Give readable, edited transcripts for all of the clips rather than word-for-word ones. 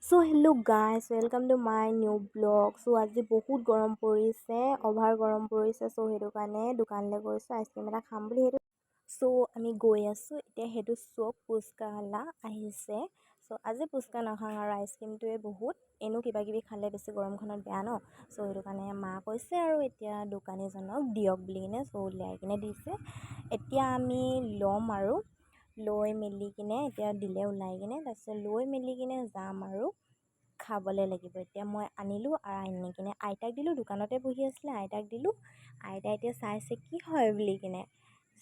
So hello' guys, welcome to my new blog. চ' আজি বহুত গৰম পৰিছে, অভাৰ গৰম পৰিছে। চ' সেইটো কাৰণে দোকানলৈ গৈছোঁ আইচক্ৰীম এটা খাম বুলি। চ' আমি গৈ আছোঁ এতিয়া। সেইটো চব পুচকাৱালা আহিছে। চ' আজি পুচকা নাখাওঁ আৰু আইচক্ৰীমটোৱে বহুত, এনেও কিবা কিবি খালে বেছি গৰমখনত বেয়া ন। চ' সেইটো কাৰণে মা কৈছে আৰু এতিয়া দোকানীজনক দিয়ক বুলি কিনে। চ' উলিয়াই কিনে দিছে। এতিয়া আমি ল'ম আৰু লৈ মেলি কিনে এতিয়া দিলে ওলাই কিনে, তাৰপিছত লৈ মেলি কিনে যাম আৰু খাবলৈ লাগিব। এতিয়া মই আনিলোঁ আৰু আনি কিনে আইতাক দিলোঁ। দোকানতে বহি আছিলে, আইতাক দিলোঁ। আইতাই এতিয়া চাইছে কি হয় বুলি কিনে।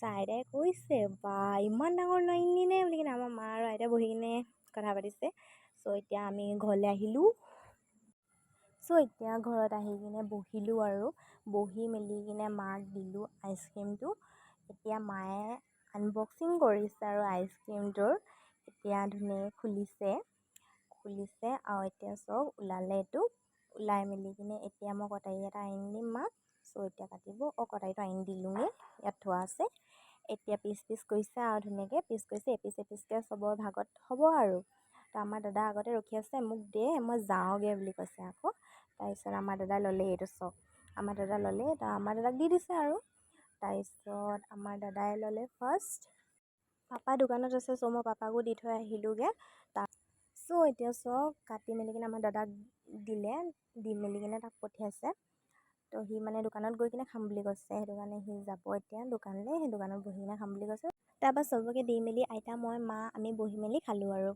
আইতাই কৈছে, বা ইমান ডাঙৰ লৈ আনিলি নে বুলি কিনে। আমাৰ মা আৰু আইতাই বহি কিনে কথা পাতিছে। চ' এতিয়া আমি ঘৰলৈ আহিলোঁ। চ' এতিয়া ঘৰত আহি কিনে বহিলোঁ আৰু বহি মেলি কিনে মাক দিলোঁ আইচক্ৰীমটো। এতিয়া মায়ে আনবক্সিং কৰিছে আৰু আইচক্ৰীমটোৰ এতিয়া ধুনীয়াকৈ খুলিছে আৰু এতিয়া চব ওলালে। এইটো ওলাই মেলি কিনে এতিয়া মই কটাৰী এটা আনি দিম মাক। চ' এতিয়া কাটিব। কটাৰীটো আনি দিলোঁগৈ, ইয়াত থোৱা আছে। এতিয়া পিচ কৰিছে আৰু ধুনীয়াকৈ পিচ কৰিছে। এপিচকৈ চবৰ ভাগত হ'ব আৰু। তো আমাৰ দাদা আগতে ৰখি আছে, মোক দে মই যাওঁগৈ বুলি কৈছে আকৌ। তাৰপিছত আমাৰ দাদাই ল'লে এইটো চব। আমাৰ দাদা ল'লে, তো আমাৰ দাদাক দি দিছে আৰু। তাৰপিছত আমাৰ দাদাই ল'লে ফাৰ্ষ্ট। পাপা দোকানত আছে, চ' মই পাপাকো দি থৈ আহিলোঁগৈ। চ' এতিয়া চব কাটি মেলি কিনে আমাৰ দাদাক দি মেলি কিনে তাক পঠিয়াইছে। তো সি মানে দোকানত গৈ কিনে খাম বুলি কৈছে। সেইটো কাৰণে সি যাব এতিয়া দোকানলৈ। সেই দোকানত বহি কিনে খাম বুলি কৈছে। তাৰপৰা চবকে দি মেলি আইতা, মই, মা আমি বহি মেলি খালোঁ আৰু।